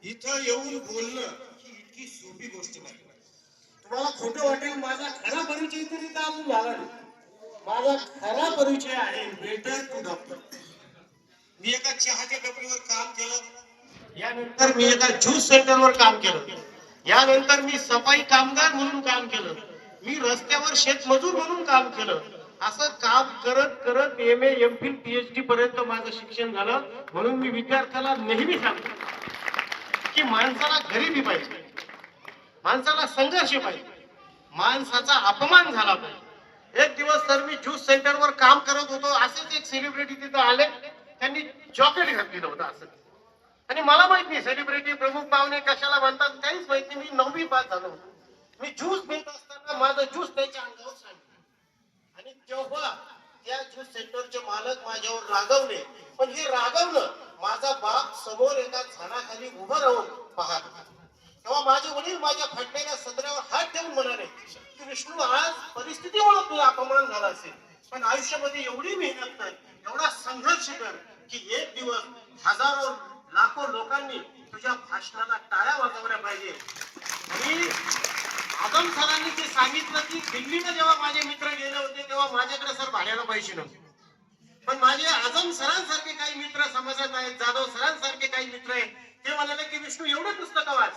इथं येऊन बोलणं ही इतकी सोपी गोष्ट नाही. तुम्हाला खोटं वाटेल, माझा खरा परिचय तरी इथं अजून झाला नाही. माझा खरा परिचय आहे वेटर टू डॉक्टर. मी एका चहाच्या टपरीवर काम केलं, यानंतर मी एका ज्यूस सेंटरवर काम केलं, यानंतर मी सफाई कामगार म्हणून काम केलं, मी रस्त्यावर शेतमजूर म्हणून काम केलं. असं काम करत करत M A M Phil PhD पर्यंत माझं शिक्षण झालं. म्हणून मी विद्यार्थ्याला नेहमी सांगतो की माणसाला गरिबी पाहिजे, माणसाला संघर्ष पाहिजे, माणसाचा अपमान झाला पाहिजे. एक दिवस तर मी ज्यूस सेंटरवर काम करत होतो, असेच एक सेलिब्रिटी तिथं आले, त्यांनी जॉकेट घातलेलं होतं असं. आणि मला माहित नाही सेलिब्रिटी प्रमुख पाहुणे कशाला म्हणतात, काहीच माहित नाही. मी 9वी पास झालो होतो. मी ज्यूस पित असताना माझं ज्यूस त्याच्या अंगावर सांगितलं आणि तेव्हा त्या ज्यूस सेंटरचे मालक माझ्यावर रागवले. पण हे रागवलं, माझा बाप समोर एका झाडाखाली उभं राहून पाहत होता. तेव्हा माझे वडील माझ्या फाटलेल्या सदऱ्यावर हात ठेवून म्हणाले की विष्णू, आज परिस्थितीमुळे तुझा अपमान झाला असेल, पण आयुष्यामध्ये एवढी मेहनत कर, एवढा संघर्ष कर की एक दिवस हजारो लाखो लोकांनी तुझ्या भाषणाला टाळ्या वाजवल्या पाहिजे. आणि आदम सरांनी जे सांगितलं की दिल्लीला जेव्हा माझे मित्र गेले होते तेव्हा माझ्याकडे सर भाड्याला पैसे नव्हते, पण माझे आझम सरांसारखे काही मित्र समाजात आहेत, जाधव सरांसारखे काही मित्र आहेत, ते म्हणाले की विष्णू, एवढे पुस्तकं वाच,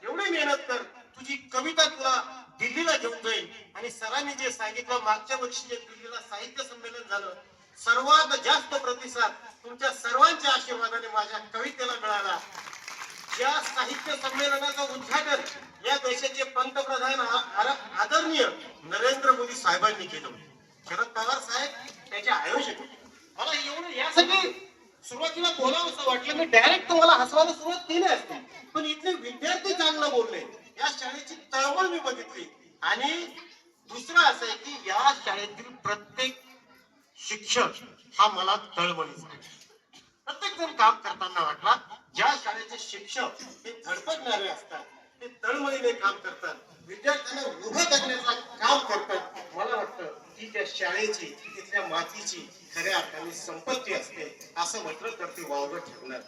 एवढी मेहनत कर, तुझी कविता तुला दिल्लीला घेऊन जाईल. आणि सरांनी जे सांगितलं, मागच्या वर्षी जे दिल्लीला साहित्य संमेलन झालं, सर्वात जास्त प्रतिसाद तुमच्या सर्वांच्या आशीर्वादाने माझ्या कवितेला मिळाला. या साहित्य संमेलनाचं उद्घाटन या देशाचे पंतप्रधान आदरणीय नरेंद्र मोदी साहेबांनी केलं. शरद पवार साहेब त्याचे आयोजक. मला एवढं यासाठी सुरुवातीला बोलावं असं वाटलं, मी डायरेक्ट तुम्हाला हसवायला सुरुवात केली असते, पण इथले विद्यार्थी चांगलं बोलले, या शाळेची तळमळ मी बघितली. आणि दुसरं असं आहे की या शाळेतील प्रत्येक शिक्षक हा मला तळमळीचा आहे. प्रत्येक जण काम करताना वाटला, ज्या शाळेचे शिक्षक हे धडपडणारे असतात, ते तळमळीने काम करतात, विद्यार्थ्यांना उभं करण्याचं काम करतात. मला वाटतं की त्या शाळेची, तिथल्या मातीची खऱ्या अर्थाने संपत्ती असते, असं म्हटलं तर ते वावगं ठरणार.